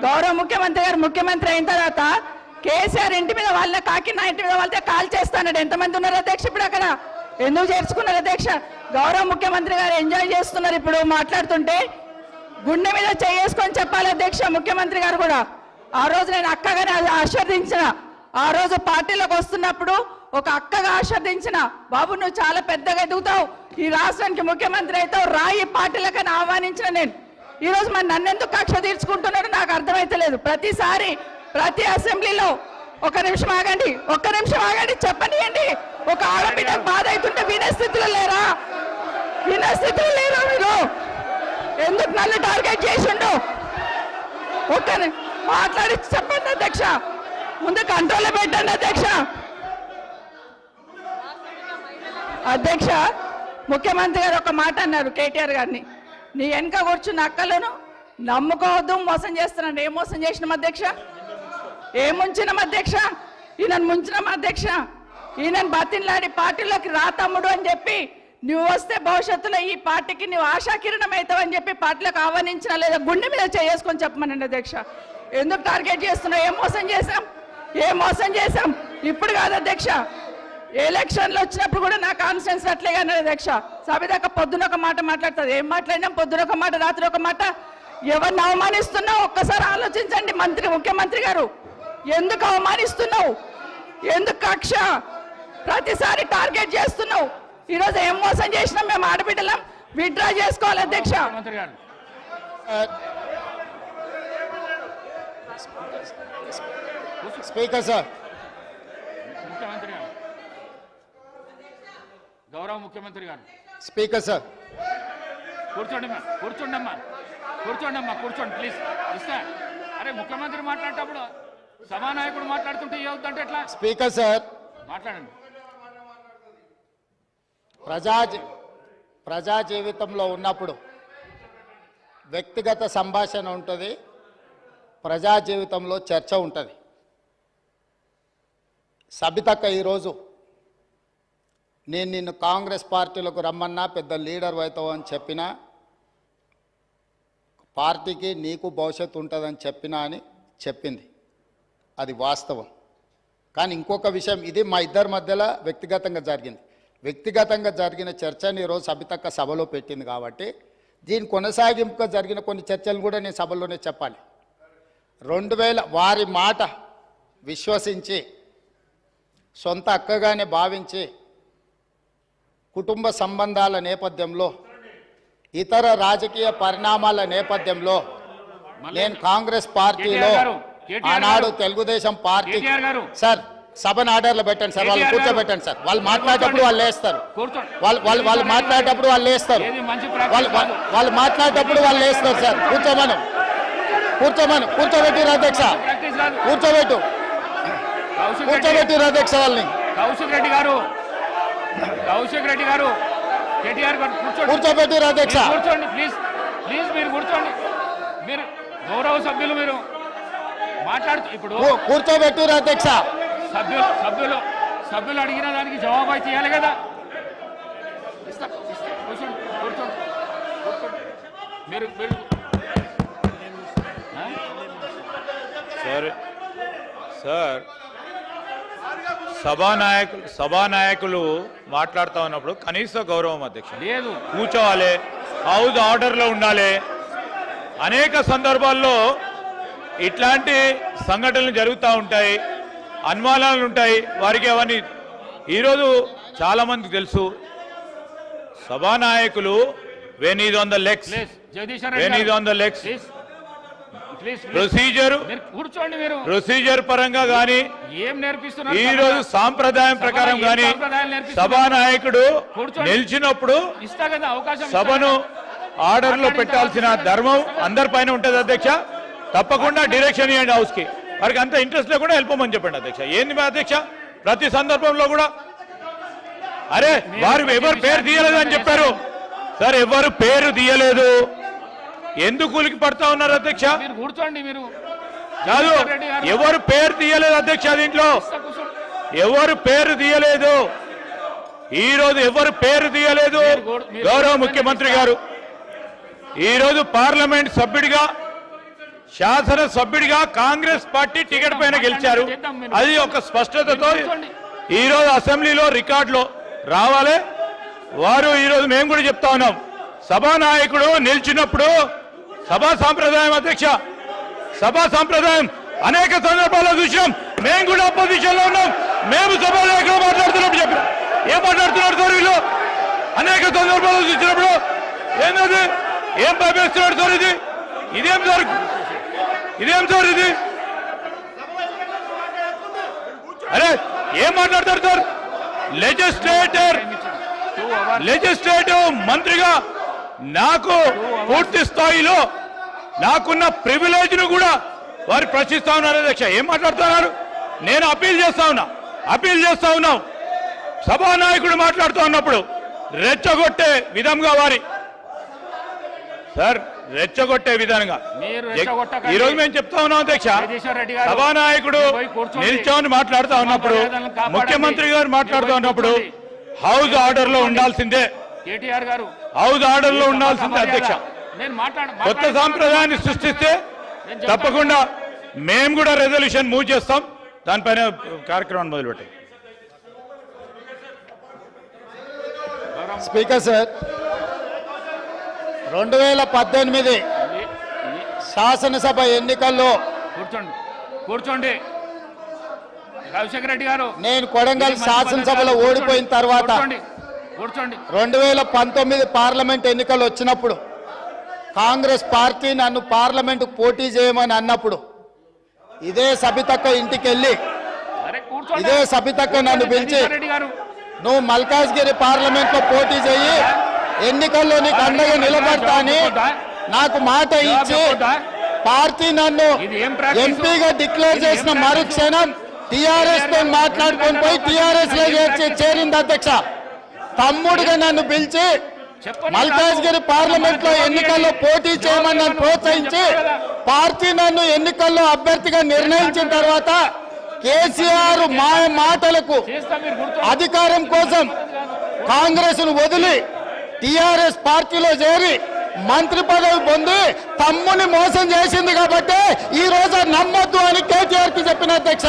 గౌరవ ముఖ్యమంత్రి గారు ముఖ్యమంత్రి అయిన తర్వాత కేసీఆర్ ఇంటి మీద వాళ్ళ కాకి నా ఇంటి మీద వాళ్ళతో కాల్ చేస్తాడు. ఎంతమంది ఉన్నారు అధ్యక్ష ఇప్పుడు అక్కడ? ఎందుకు చేర్చుకున్నారు అధ్యక్ష? గౌరవ ముఖ్యమంత్రి గారు ఎంజాయ్ చేస్తున్నారు ఇప్పుడు మాట్లాడుతుంటే. గుండె మీద చేసుకొని చెప్పాలి అధ్యక్ష ముఖ్యమంత్రి గారు కూడా. ఆ రోజు నేను అక్కగానే ఆశీర్వదించిన, ఆ రోజు పార్టీలోకి వస్తున్నప్పుడు ఒక అక్కగా ఆశీర్వదించిన, బాబు నువ్వు చాలా పెద్దగా ఎదుగుతావు, ఈ రాష్ట్రానికి ముఖ్యమంత్రి అవుతావు, రాయి పార్టీలకని ఆహ్వానించిన నేను. ఈరోజు మరి నన్నెందుకు కక్ష తీర్చుకుంటున్నాడు నాకు అర్థమైతలేదు. ప్రతిసారి ప్రతి అసెంబ్లీలో ఒక్క నిమిషం ఆగండి చెప్పనియండి. ఒక ఆడబిడ్డకు బాధ అవుతుంటే వినే స్థితిలో లేరా? మీరు ఎందుకు నన్ను టార్గెట్ చేసిండు? మాట్లాడి చెప్పండి అధ్యక్ష, ముందు కంట్రోల్లో పెట్టండి అధ్యక్ష. అధ్యక్ష ముఖ్యమంత్రి గారు ఒక మాట అన్నారు కేటీఆర్ గారిని, నీ వెనక కూర్చున్న అక్కలను నమ్ముకోవద్దు, మోసం చేస్తున్నాను. ఏం మోసం చేసినాం అధ్యక్ష? ఏం ముంచినాం అధ్యక్ష? ఈయనను ముంచినాం అధ్యక్ష. ఈయనను బతిన్లాడి పార్టీలోకి రా తమ్ముడు అని చెప్పి, నువ్వు వస్తే భవిష్యత్తులో ఈ పార్టీకి నువ్వు ఆశాకిరణం అవుతావు అని చెప్పి పార్టీలోకి ఆహ్వానించినా లేదా గుండె మీద చేసుకొని చెప్పమనండి అధ్యక్ష. ఎందుకు టార్గెట్ చేస్తున్నావు? ఏం మోసం చేశాం? ఇప్పుడు కాదు అధ్యక్ష, ఎలక్షన్లు వచ్చినప్పుడు కూడా నా కాన్ఫిడెన్స్ అట్లే కానీ అధ్యక్ష. సభ దాకా పొద్దున ఒక మాట మాట్లాడుతుంది. ఏం మాట్లాడినాం? పొద్దున ఒక మాట, రాత్రి ఒక మాట. ఎవరిని అవమానిస్తున్నావు ఒక్కసారి ఆలోచించండి ముఖ్యమంత్రి గారు. ఎందుకు అవమానిస్తున్నావు? ఎందుకు కక్ష? ప్రతిసారి టార్గెట్ చేస్తున్నావు. ఈరోజు ఏం మోసం చేసినాం? మేము ఆడబిడ్డలం విత్డ్రా చేసుకోవాలి అధ్యక్ష. స్పీకర్ సార్, గౌరవ ముఖ్యమంత్రి గారు. స్పీకర్ సార్, కూర్చోండి ప్లీజ్. ఇస్తా. అరే ముఖ్యమంత్రి మాట్లాడేటప్పుడు సభానాయకుడు మాట్లాడుతుంటే ఏవుతుంటే ఎట్లా? స్పీకర్ సార్ మాట్లాడండి. ప్రజా జీవితంలో ఉన్నప్పుడు వ్యక్తిగత సంభాషణ ఉంటుంది, ప్రజా జీవితంలో చర్చ ఉంటుంది. సబితక్క ఈరోజు నేను నిన్ను కాంగ్రెస్ పార్టీలోకి రమ్మన్నా, పెద్ద లీడర్ అవుతావు అని చెప్పినా, పార్టీకి నీకు భవిష్యత్తు ఉంటుందని చెప్పినా అని చెప్పింది. అది వాస్తవం. కానీ ఇంకొక విషయం, ఇది మా ఇద్దరి మధ్యలో వ్యక్తిగతంగా జరిగింది. వ్యక్తిగతంగా జరిగిన చర్చని ఈరోజు సబితక్క సభలో పెట్టింది కాబట్టి దీని కొనసాగింపుగా జరిగిన కొన్ని చర్చలు కూడా నేను సభలోనే చెప్పాలి. 2000 వారి మాట విశ్వసించి సొంత అక్కగానే భావించి కుటుంబ సంబంధాల నేపథ్యంలో, ఇతర రాజకీయ పరిణామాల నేపథ్యంలో నేను కాంగ్రెస్ పార్టీలో ఆనాడు తెలుగుదేశం పార్టీ సార్ సభను ఆర్డర్లో పెట్టండి సార్, వాళ్ళు కూర్చోబెట్టండి సార్. వాళ్ళు మాట్లాడేటప్పుడు వాళ్ళు లేస్తారు, వాళ్ళు మాట్లాడేటప్పుడు వాళ్ళు లేస్తారు, వాళ్ళు మాట్లాడేటప్పుడు వాళ్ళు లేస్తారు సార్. కూర్చోబెట్టిరు అధ్యక్ష, కూర్చోబెట్టిరు అధ్యక్ష వాళ్ళని. కౌశిక్ రెడ్డి గారు కేటీఆర్ గారు కూర్చోబెట్టిరు అధ్యక్ష. కూర్చోండి ప్లీజ్ మీరు కూర్చోండి. మీరు గౌరవ సభ్యులు మీరు మాట్లాడుతూ ఇప్పుడు కూర్చోబెట్టిరు అధ్యక్ష. సభ్యులు అడిగిన దానికి జవాబు అయితే ఇవ్వాలి కదా. కూర్చోండి మీరు సార్ సభానాయకులు మాట్లాడుతూ ఉన్నప్పుడు కనీస గౌరవం అధ్యక్ష లేదు. కూర్చోవాలి, హౌస్ ఆర్డర్లో ఉండాలి. అనేక సందర్భాల్లో ఇట్లాంటి సంఘటనలు జరుగుతూ ఉంటాయి, అనుమానాలు ఉంటాయి వారికి. అవన్నీ ఈరోజు చాలామందికి తెలుసు. సభానాయకులు when is on the legs, procedure పరంగా కానీ ఈ రోజు సాంప్రదాయం ప్రకారం కానీ సభానాయకుడు నిలిచినప్పుడు సభను ఆర్డర్ లో పెట్టాల్సిన ధర్మం అందరిపైన ఉంటుంది అధ్యక్ష. తప్పకుండా డైరెక్షన్ ఇవ్వండి హౌస్ కి. వారికి అంత ఇంట్రెస్ట్ లేకుండా వెళ్ళిపోమని చెప్పండి అధ్యక్ష. ఏంది మా అధ్యక్ష ప్రతి సందర్భంలో కూడా అరే వారు ఎవరు పేరు తీయలేదు అని చెప్పారు సార్, ఎవరు పేరు తీయలేదు, ఎందుకు ఉలికి పడతా ఉన్నారు అధ్యక్ష? కాదు, ఎవరు పేరు తీయలేదు అధ్యక్ష. దీంట్లో ఎవరు పేరు తీయలేదు, ఈ రోజు ఎవరు పేరు తీయలేదు. గౌరవ ముఖ్యమంత్రి గారు ఈరోజు పార్లమెంట్ సభ్యుడిగా శాసనసభ్యుడిగా కాంగ్రెస్ పార్టీ టికెట్ పైన గెలిచారు. అది ఒక స్పష్టతతో ఈరోజు అసెంబ్లీలో రికార్డులో రావాలి. వారు ఈరోజు మేము కూడా చెప్తా ఉన్నాం, సభానాయకుడు నిలిచినప్పుడు సభా సాంప్రదాయం అధ్యక్ష, సభా సాంప్రదాయం అనేక సందర్భాల్లో చూసినాం. మేము కూడా అపోజిషన్ లో ఉన్నాం. మేము సభానాయకుడు మాట్లాడుతున్నప్పుడు చెప్పిన ఏం మాట్లాడుతున్నారు సార్ వీళ్ళు? అనేక సందర్భాల్లో చూసినప్పుడు ఏంటది? ఏం భయపేస్తున్నాడు సార్? ఇదేం సార్? ఇదేం సార్ ఇది? అరే ఏం మాట్లాడతారు సార్? లెజిస్లేటివ్ మంత్రిగా నాకు పూర్తి స్థాయిలో నాకున్న ప్రివిలేజ్ ను కూడా వారు ప్రశ్నిస్తా ఉన్నారు అధ్యక్ష. ఏం మాట్లాడుతున్నారు? నేను అప్పీల్ చేస్తా ఉన్నాం. సభానాయకుడు మాట్లాడుతూ ఉన్నప్పుడు రెచ్చగొట్టే విధంగా రెచ్చగొట్టే విధంగా ఈరోజు మేము చెప్తా ఉన్నాం అధ్యక్ష. సభానాయకుడు నిల్చొని మాట్లాడుతూ ఉన్నప్పుడు, ముఖ్యమంత్రి గారు మాట్లాడుతూ ఉన్నప్పుడు హౌస్ ఆర్డర్ లో ఉండాల్సిందే, కేటీఆర్ గారు హౌస్ ఆర్డర్ లో ఉండాల్సిందే అధ్యక్ష. కొత్త సాంప్రదాయాన్ని సృష్టిస్తే తప్పకుండా మేము కూడా రెజల్యూషన్ మూవ్ చేస్తాం. దానిపైన కార్యక్రమాన్ని మొదలుపెట్టాం. స్పీకర్ సార్, 2018 శాసనసభ ఎన్నికల్లో కూర్చోండి రాజశేఖర రెడ్డి గారు, నేను కొడంగల్ శాసనసభలో ఓడిపోయిన తర్వాత 2019 పార్లమెంట్ ఎన్నికలు వచ్చినప్పుడు కాంగ్రెస్ పార్టీ నన్ను పార్లమెంట్ పోటీ చేయమని అన్నప్పుడు ఇదే సబితక్క ఇంటికి వెళ్ళి ఇదే సబితక్క నన్ను పిలిచి నువ్వు మల్కాజ్గిరి పార్లమెంట్ లో పోటీ చేయి, ఎన్నికల్లో నీకు అండగా నిలబడతా అని నాకు మాట ఇచ్చి పార్టీ నన్ను ఎంపీగా డిక్లేర్ చేసిన మరుక్షణం టిఆర్ఎస్ తో మాట్లాడుకొని పోయి టిఆర్ఎస్ లో చేరింది అధ్యక్ష. తమ్ముడుగా నన్ను పిలిచి మల్కాజ్గిరి పార్లమెంట్ లో ఎన్నికల్లో పోటీ చేయమని నన్ను ప్రోత్సహించి పార్టీ నన్ను ఎన్నికల్లో అభ్యర్థిగా నిర్ణయించిన తర్వాత కేసీఆర్ మాటలకు అధికారం కోసం కాంగ్రెస్ ను వదిలి టిఆర్ఎస్ పార్టీలో చేరి మంత్రి పదవి పొంది తమ్ముని మోసం చేసింది కాబట్టి ఈ రోజు నమ్మొద్దు అని కేటీఆర్ కి చెప్పిన అధ్యక్ష.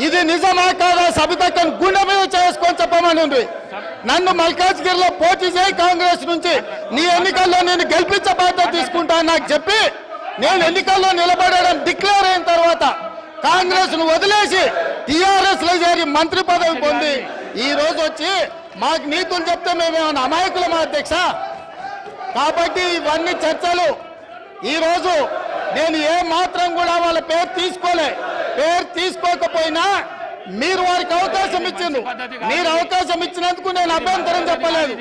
ఇది నిజమా కాదా సబితక్కను గుండె మీద చేసుకొని చెప్పమని ఉంది. నన్ను మల్కాజ్గిరిలో పోటీ చేయి కాంగ్రెస్ నుంచి, నీ ఎన్నికల్లో నేను గెలిపించే బాధ్యత తీసుకుంటా నాకు చెప్పి నేను ఎన్నికల్లో నిలబడడం డిక్లేర్ అయిన తర్వాత కాంగ్రెస్ ను వదిలేసి టిఆర్ఎస్ లో చేరి మంత్రి పదవి పొంది ఈ రోజు వచ్చి మాకు నీతులు చెప్తే మేమేమన్నా అమాయకులమా అధ్యక్ష? కాబట్టి ఇవన్నీ చర్చలు. ఈ రోజు నేను ఏ మాత్రం కూడా వాళ్ళ పేరు తీసుకోకపోయినా మీరు వారికి అవకాశం ఇచ్చిండ్రు. మీరు అవకాశం ఇచ్చినందుకు నేను అభ్యంతరం చెప్పలేదు.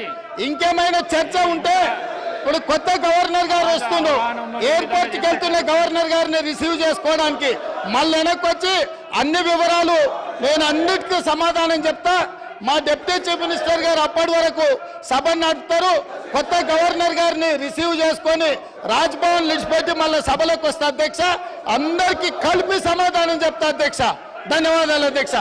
ఇంకేమైనా చర్చ ఉంటే ఇప్పుడు కొత్త గవర్నర్ గారు వస్తున్నారు, ఎయిర్పోర్ట్కి వెళ్తున్న గవర్నర్ గారిని రిసీవ్ చేసుకోవడానికి మళ్ళీ వెనక్కి వచ్చి అన్ని వివరాలు నేను అన్నిటికీ సమాధానం చెప్తా. మా డిప్యూటీ చీఫ్ మినిస్టర్ గారు అప్పటి వరకు సభ నడుపుతారు. కొత్త గవర్నర్ గారిని రిసీవ్ చేసుకొని రాజ్భవన్ విడిచిపెట్టి మళ్ళీ సభలోకి వస్తా అధ్యక్ష. అందరికీ కలిపి సమాధానం చెప్తా అధ్యక్ష. ధన్యవాదాలు అధ్యక్ష.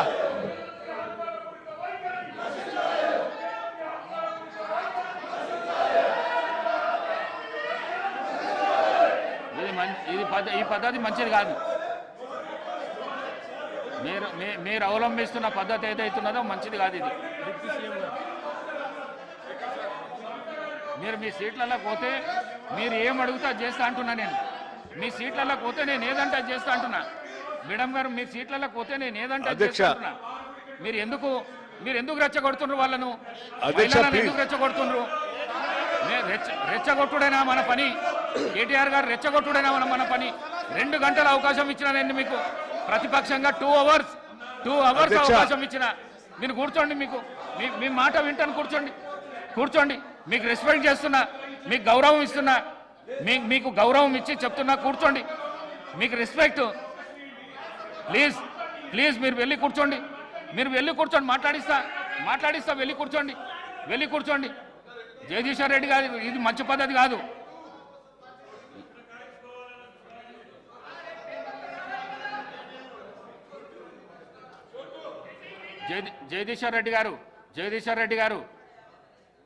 ఈ పద్ధతి మంచిది కాదు. మీరు అవలంబిస్తున్న పద్ధతి ఏదైతున్నదో మంచిది కాదు. ఇది మీరు మీ సీట్లలో పోతే మీరు ఏం అడుగుతా చేస్తా అంటున్నా. నేను మీ సీట్లలో పోతే నేను ఏదంటే చేస్తా అంటున్నా. మేడం గారు మీ సీట్లలో పోతే నేను ఏదంటే చేస్తా అంటున్నా. మీరు ఎందుకు రెచ్చగొడుతుండ్రు వాళ్ళను? ఎందుకు రెచ్చగొడుతుండ్రు? రెచ్చగొట్టుడైనా మన పని? కేటీఆర్ గారు రెచ్చగొట్టుడైనా మన పని? 2 గంటల అవకాశం ఇచ్చిన నేను మీకు, ప్రతిపక్షంగా 2 అవర్స్ అవకాశం ఇచ్చిన. మీరు కూర్చోండి, మీ మాట వింటాను. కూర్చోండి. మీకు రెస్పెక్ట్ చేస్తున్నా, మీకు గౌరవం ఇస్తున్నా, మీకు గౌరవం ఇచ్చి చెప్తున్నా. కూర్చోండి, మీకు రెస్పెక్ట్. ప్లీజ్ మీరు వెళ్ళి కూర్చోండి. మాట్లాడిస్తా. వెళ్ళి కూర్చోండి. జగదీశ్వర్ రెడ్డి గారు, ఇది మంచి పద్ధతి కాదు. జగదీశ్వర్ రెడ్డి గారు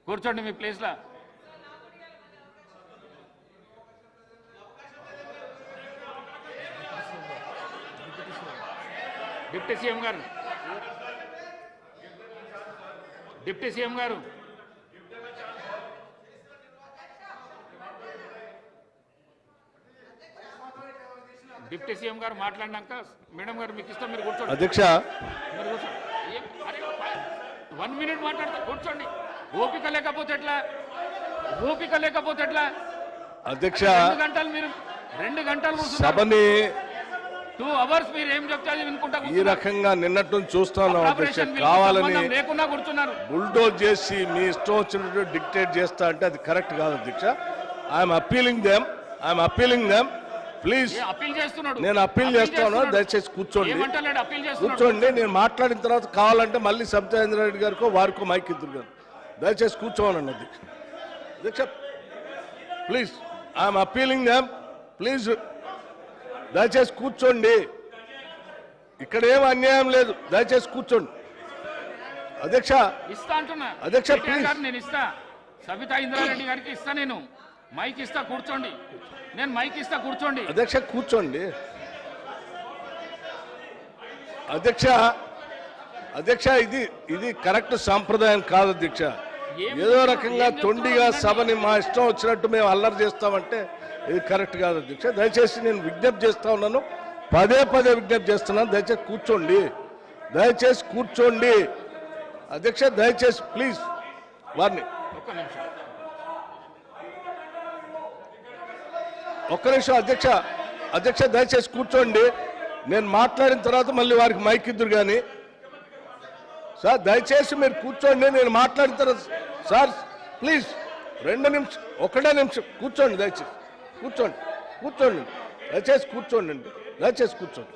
కూర్చోండి మీ ప్లేస్లో. డిప్యూటీ సీఎం గారు, డిప్యూటీ సీఎం గారు, డిప్యూటీ సీఎం గారు మాట్లాడినాక మేడం గారు మీకు ఇష్టం మీరు కూర్చోండి. అధ్యక్ష మీరు కూర్చోండి. అరే 1 మినిట్ మాట్లాడితే కూర్చోండి. ఓపిక లేకపోతే ఎట్లా? ఓపిక లేకపోతే ఎట్లా? అధ్యక్ష 2 గంటలు మీరు 2 గంటలు కూర్చున్నారు. సభని 2 అవర్స్ మీరు ఏం చెప్తారు వినుకుంటా ఈ రకంగా నిన్నటి నుంచి చూస్తున్నాం అధ్యక్ష. ఆపరేషన్ కావాలని సంబంధం లేకుండా కూర్చున్నారు. బుల్డోజ్ చేసి మీ ఇష్టం వచ్చినట్టు డిక్టేట్ చేస్తా అంటే అది కరెక్ట్ కాదు అధ్యక్ష. I'm appealing them please. Appeal చేస్తున్నాడు. నేను అప్పీల్ చేస్తాను, దయచేసి కూర్చోండి. ఏమంటలేడు? అప్పీల్ చేస్తున్నాడు. కూర్చోండి. నేను మాట్లాడిన తర్వాత కావాలంటే మళ్ళీ సత్యేంద్ర రెడ్డి గారికో వారికో మైక్ ఇద్దరు గారు దయచేసి కూర్చోవాలండి అధ్యక్ష. అధ్యక్ష please, I'm appealing them please, దయచేసి కూర్చోండి. ఇక్కడ ఏం అన్యాయం లేదు, దయచేసి కూర్చోండి అధ్యక్ష. ఇస్తా అంటున్నా అధ్యక్ష, కేటీఆర్ ప్లీజ్. గారు నేను ఇస్తా. సబితా ఇంద్రారెడ్డి గారికి ఇస్తా. నేను మైక్ ఇస్తా, కూర్చోండి. నేను మైక్ ఇస్తా, కూర్చోండి. అధ్యక్ష కూర్చోండి. అధ్యక్ష ఇది కరెక్ట్ సాంప్రదాయం కాదు అధ్యక్ష. ఏదో రకంగా తొండిగా సభని మా ఇష్టం వచ్చినట్టు మేము అల్లరి చేస్తామంటే ఇది కరెక్ట్ కాదు అధ్యక్ష. దయచేసి నేను విజ్ఞప్తి చేస్తా ఉన్నాను, పదే విజ్ఞప్తి చేస్తున్నాను. దయచేసి కూర్చోండి అధ్యక్ష. దయచేసి ప్లీజ్ వారిని ఒక్క నిమిషం అధ్యక్ష దయచేసి కూర్చోండి. నేను మాట్లాడిన తర్వాత మళ్ళీ వారికి మైక్ ఇద్దరు కానీ. సార్ దయచేసి మీరు కూర్చోండి. నేను మాట్లాడిన తర్వాత సార్ ప్లీజ్ 2 నిమిషం, 1 నిమిషం కూర్చోండి. దయచేసి కూర్చోండి. దయచేసి కూర్చోండి.